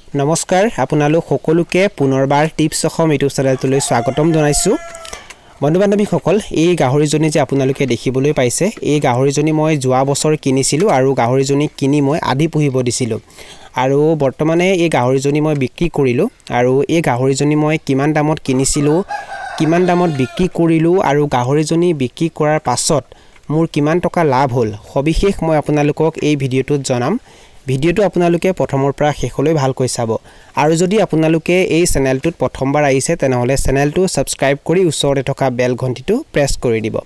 নমস্কাৰ আপোনালোক সকলোকে পুনৰবাৰ টিপছ অসম ইউটিউব চেনেলটোলৈ স্বাগতম জনাইছো বন্ধু বান্ধৱীসকল এই গাহৰিজনী যে আপোনালোকে দেখিবলৈ পাইছে এই গাহৰিজনী মই যোৱা বছৰ কিনিছিলো আৰু গাহৰিজনী কিনি মই আধি পুহিব দিছিলো আৰু বৰ্তমানে এই গাহৰিজনী মই বিক্ৰী কৰিলো আৰু এই গাহৰিজনী মই কিমান দামত কিনিছিলো কিমান দামত বিক্ৰী কৰিলো আৰু গাহৰিজনী বিক্ৰী কৰাৰ পাছত মোৰ কিমান টকা লাভ হ'ল সবিশেষ মই আপোনালোকক এই ভিডিঅ'টোত জনাম ভিডিঅ'টো আপোনালোকে প্ৰথমৰ পৰা শেষলৈ ভালকৈ চাব আৰু যদি আপোনালোকে এই চেনেলটোত প্ৰথমবাৰ আহিছে তেনেহলে চেনেলটো সাবস্ক্ৰাইব কৰি ওচৰতে থকা বেল ঘণ্টিটো প্ৰেছ কৰি দিব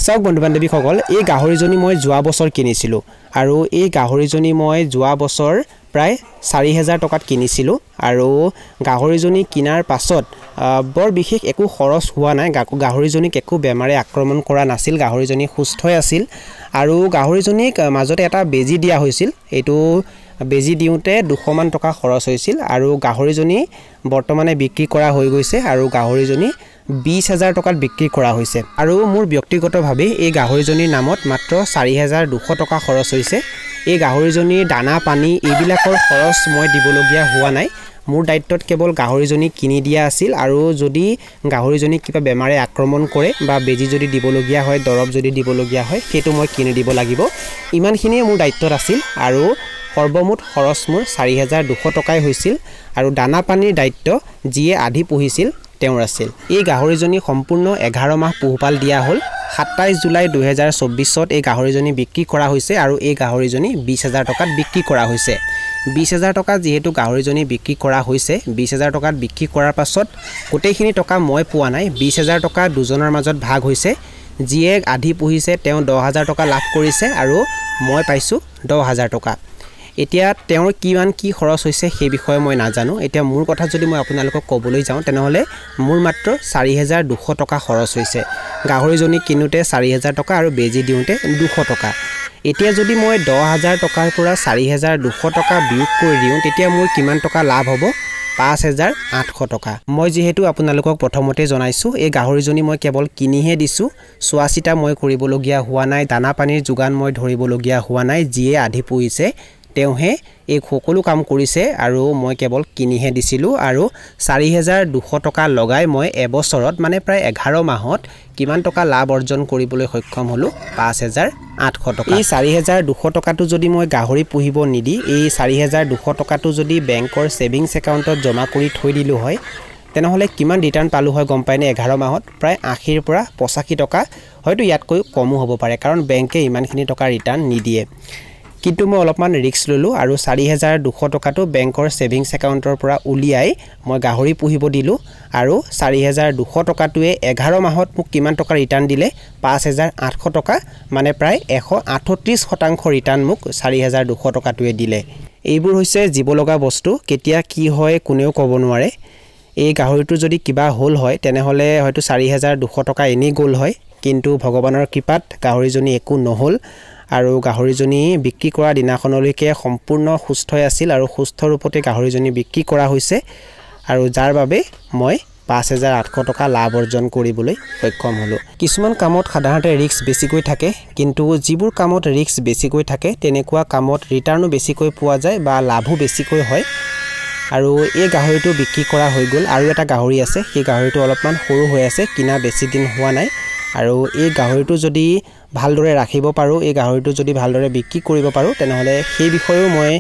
সব বন্ধু বান্ধৱীসকল এই গাহৰিজনী মই যোৱা বছৰ কিনিছিলো আৰু এই গাহৰিজনী মই যোৱা বছৰ প্ৰায় 4000 টকাত কিনিছিলো আৰু গাহৰিজনী কিনাৰ পাছত বৰ বিশেষ একো খৰচ হোৱা নাই গাহৰিজনীক একো বেমাৰে আক্ৰমণ কৰা নাছিল গাহৰিজনী সুস্থই আছিল আৰু গাহৰিজনীক মাজতে এটা বেজি দিয়া হৈছিল এটো বেজি দিওতে 200 মান টকা খৰচ হৈছিল আৰু গাহৰিজনী বৰ্তমানে বিক্ৰী কৰা হৈ গৈছে আৰু গাহৰিজনী 20000 টকাত বিক্ৰী কৰা হৈছে আৰু মোৰ ব্যক্তিগতভাৱে এই গাহৰিজনীৰ নামত মাত্ৰ 4200 টকা খৰচ হৈছে এই গাহৰিজনীৰ দানা পানী এইবিলাকৰ খৰচ মই দিবলগীয়া হোৱা নাই মোৰ দায়িত্বত কেৱল গাহৰিজনী কিনি দিয়া আছিল আৰু যদি গাহৰিজনী কিবা বেমাৰে আক্ৰমণ কৰে বা বেজি যদি দিবলগীয়া হয় দৰব যদি দিবলগীয়া হয় সেইটো মই কিনি দিব লাগিব ইমানখিনিয়ে মোৰ দায়িত্বত আছিল আৰু সৰ্বমুঠ খৰচ মোৰ 4200 টকাই হৈছিল আৰু দানা পানীৰ দায়িত্ব যিয়ে আধি পুহিছিল তেওঁৰ আছিল এই গাহৰিজনী সম্পূৰ্ণ 11 মাহ পোহপাল দিয়া হ'ল 27 জুলাই 2024 এই গাহৰিজনী বিক্ৰী কৰা হৈছে আৰু এই গাহৰিজনী 20000 টকাত বিক্ৰী কৰা হৈছে 20000 টকা যেহেতু গাহৰিজনী বিক্ৰী কৰা হৈছে 20000 টকাত বিক্ৰী কৰাৰ পাছত কোটেখিনি টকা মই পোৱা নাই 20000 টকা দুজনৰ মাজত ভাগ হৈছে যিয়ে আধি পুহিছে তেওঁ 10000 টকা লাভ কৰিছে আৰু মই পাইছো 10000 টকা এতিয়া তেওঁৰ কিমান কি খৰচ হৈছে সেই বিষয়ে মই নাজানো এতিয়া মোৰ কথা যদি মই আপোনালোকক ক'বলৈ যাওঁ তেনেহলে মোৰ মাত্ৰ 4200 টকা খৰচ হৈছে গাহৰিজনী কিনুতে 4000 টকা আৰু বেজি দিওতে 200 টকা এতিয়া যদি মই 10000 টকাৰ পৰা 4200 টকা বিয়োগ কৰি দিওঁ তেতিয়া মোৰ কিমান টকা লাভ হ'ব 5800 টকা মই যেহেতু আপোনালোকক প্ৰথমতে জনাইছো এই গাহৰিজনী মই কেৱল কিনিহে দিছো চোৱাচিতা মই কৰিবলগীয়া হোৱা নাই দানা পানীৰ যোগান মই ধৰিবলগীয়া হোৱা নাই যিয়ে আধি পুহিছে তেওঁহে এই সকলো কাম কৰিছে আৰু মই কেৱল কিনিহে দিছিলো আৰু 4200 টকা লগাই মই এবছৰত মানে প্ৰায় 11 মাহত কিমান টকা লাভ অৰ্জন কৰিবলৈ সক্ষম হলো 5800 টকা এই 4200 টকাটো যদি মই গাহৰি পুহিব নিদি এই 4200 টকাটো যদি বেংকৰ সেভিংস একাউণ্টত জমা কৰি থৈ দিলো হয় তেনেহলে কিমান ৰিটাৰ্ণ পালো হয় গম পাইনে 11 মাহত প্ৰায় 80 ৰ পৰা 85 টকা হয়তো ইয়াতকৈ কমো হ'ব পাৰে কাৰণ বেংকে ইমানখিনি টকা ৰিটাৰ্ণ নিদিয়ে কিন্তু মই অলপমান ৰিস্ক ললো আৰু 4200 টকাটো বেংকৰ সেভিংস একাউণ্টৰ পৰা উলিয়াই মই গাহৰি পুহিব দিলো আৰু 4200 টকাটোৱে 11 মাহত মোক কিমান টকা ৰিটাৰ্ণ দিলে 5800 টকা মানে প্ৰায় 138% ৰিটাৰ্ণ মোক 4200 টকাটোৱে দিলে এইবোৰ হৈছে জীৱলগা বস্তু কেতিয়া কি হয় কোনেও ক'ব নোৱাৰে এই গাহৰিটো যদি কিবা হ'ল হয় তেনেহলে হয়তো 4200 টকা এনে গ'ল হয় কিন্তু ভগৱানৰ কৃপাত গাহৰিজনী একো নহল আৰু গাহৰিজনী বিক্ৰী কৰা দিনাখনলৈকে সম্পূৰ্ণ সুস্থ আছিল আৰু সুস্থ ৰূপতে গাহৰিজনী বিক্ৰী কৰা হৈছে আৰু যাৰ বাবে মই 5800 টকা লাভ অৰ্জন কৰিবলৈ সক্ষম হলো কিছুমান কামত সাধাৰণতে ৰিস্ক বেছিকৈ থাকে কিন্তু যিবোৰ কামত ৰিস্ক বেছিকৈ থাকে তেনেকুৱা কামত ৰিটাৰ্ণো বেছিকৈ পোৱা যায় বা লাভো বেছিকৈ হয় আৰু এই গাহৰিটো বিক্ৰী কৰা হৈ গ'ল আৰু এটা গাহৰি আছে সেই গাহৰিটো অলপমান সৰু হৈ আছে কিনা বেছি দিন হোৱা নাই আৰু এই গাহৰিটো যদি ভালদৰে ৰাখিব পাৰো এই গাহৰিটো যদি ভালদৰে বিক্ৰী কৰিব পাৰো তেনেহলে সেই বিষয়েও মই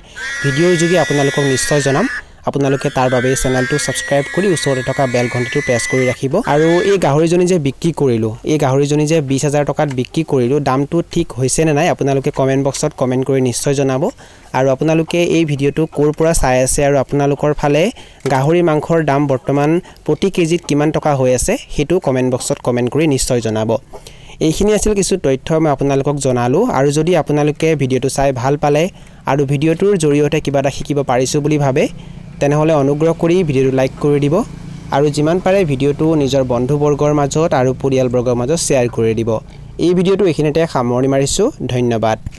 ভিডিঅ'ৰ যোগে আপোনালোকক নিশ্চয় জনাম আপোনালোকে তাৰ বাবে চেনেলটো সাবস্ক্ৰাইব কৰি ওচৰতে থকা বেল ঘণ্টিটো প্ৰেছ কৰি ৰাখিব আৰু এই গাহৰিজনী যে বিক্ৰী কৰিলো এই গাহৰিজনী যে 20000 টকাত বিক্ৰী কৰিলো দামটো ঠিক হৈছে নে নাই আপোনালোকে কমেন্ট বক্সত কমেন্ট কৰি নিশ্চয় জনাব আৰু আপোনালোকে এই ভিডিঅ'টো কোৰ পৰা চাই আছে আৰু আপোনালোকৰ ফালে গাহৰি মাংসৰ দাম বৰ্তমান প্ৰতি কেজিত কিমান টকা হৈ আছে হেতু কমেন্ট বক্সত কমেন্ট কৰি নিশ্চয় জনাব এইখিনি আছিল কিছু তথ্য মই আপোনালোকক জনালো আৰু যদি আপোনালোকে ভিডিঅ'টো চাই ভাল পালে আৰু ভিডিঅ'টোৰ জৰিয়তে কিবা এটা শিকিব পাৰিছো বুলি ভাবে তেনেহলে অনুগ্ৰহ কৰি ভিডিঅ'টো লাইক কৰি দিব আৰু যিমান পাৰে ভিডিঅ'টো নিজৰ বন্ধুবৰ্গৰ মাজত আৰু পৰিয়ালবৰ্গৰ মাজত শ্বেয়াৰ কৰি দিব এই ভিডিঅ'টো এইখিনিতে সামৰণি মাৰিছো ধন্যবাদ